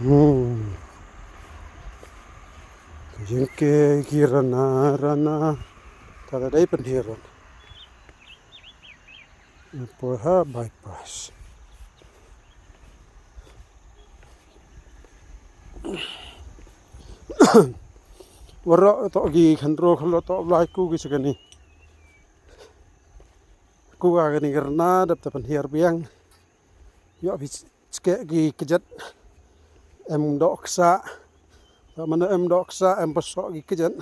Yang ke kirana tada dai pendiran Poha bypass Wara to gi khandro khalo to lai ku gi sagani ku ga ni karna dap tapan hier biang yo bi ske gi kejat em doksa mana em doksa em pasok gi kejan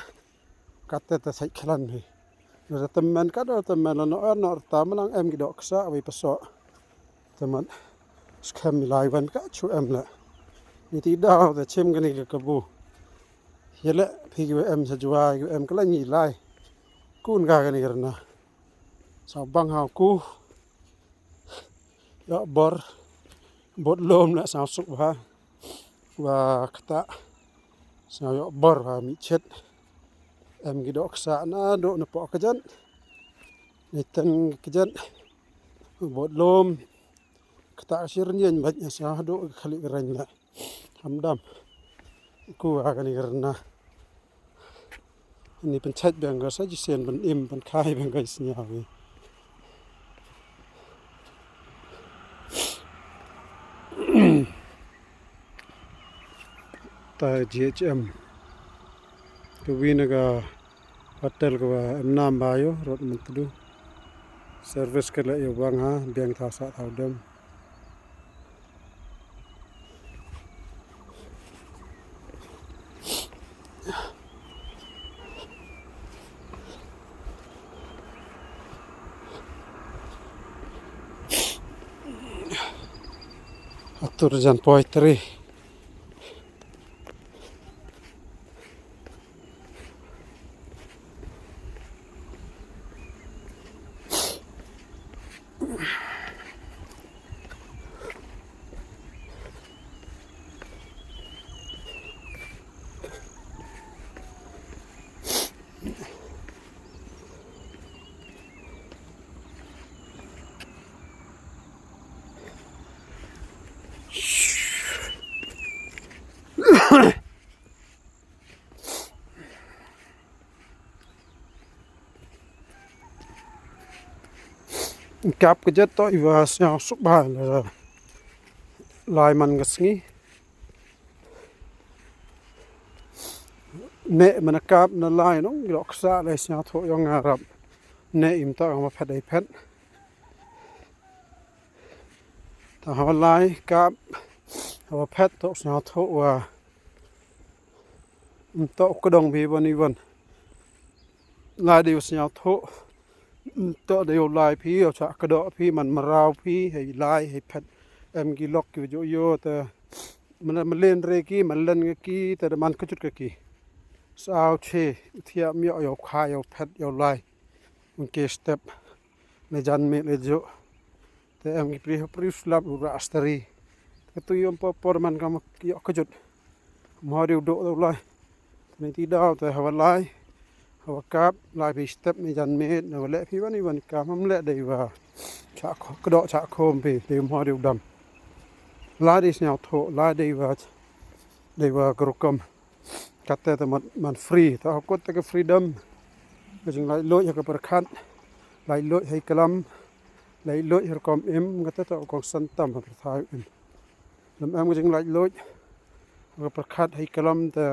kata ta sai khalan ni na teman ka do teman no tamalang em gi doksa wi pasok teman skam lai van ka chu em la ni ti daw ta chem gani ka bu yele phi gi em sa jwa gi em kala ni lai kun ga gani karna sa bang ha ku ya bor bot lom na sa suk ba wa kata sa yo bor ha mi chet em gi doksa na do na po kajan ni tan kajan bot lom kata sir nyen ba sa do khali ran la hamdam ku ga ni karna ni pen chat bang ga sa ji sen ban im ban khai bang ga snya wi ta GHM tu winaga hotel ko nam bayo rot mutdu service kala yo bang ha bang tha sa thau dam atur jan poetry kap ke jet to iwa sia suk ba lai man gasngi ne man kap na lai no lok sa le sia tho yong arab ne im ta ma phat ai phat ta ha lai kap ha phat to sia tho wa to ko dong bi bani wan lai de sia tho to de lai phi cha ka do phi man marau phi hai lai hai phat em gi lok ki yo ta man len re ki man len ki ta man ka chut ka ki sao che thia mi yo kha yo phat yo lai un ke step ne jan me le jo te em gi pri slap ra astari ka tu yom por man ka ki ka chut mo ri do lai ne ti daw ta ha lai ha kap lai bi step ne jan me na le phi wan ka mam le dei wa cha ka do cha khom pe te mo ri dam la di snya tho la dei wa grokom kata ta man free ta ko ta ka freedom ka jing lai lo ya ka par khat lai lo hai kalam lai lo her kom em ngata ta ko san tam ha tha em lam am jing lai lo ka par khat hai kalam ta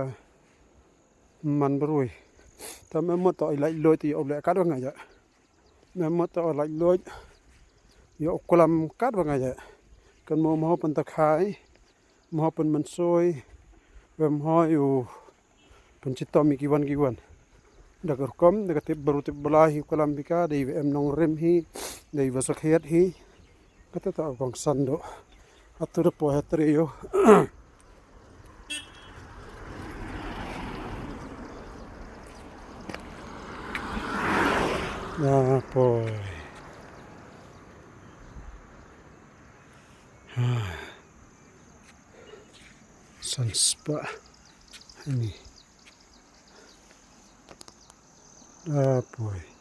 man brui ta me mo to lai lo ti o le ka do nga ja me mo to lai lo yo kalam ka do nga ja kan mo pan ta khai mo pan man soi wem ho yu pencipta mi kiwan dagar kom daga tip baru tip balahi kalam bika dei em nong rem hi dei wasakhet hi kata ta bang sando atur po hatre yo na poi sunspa ini poi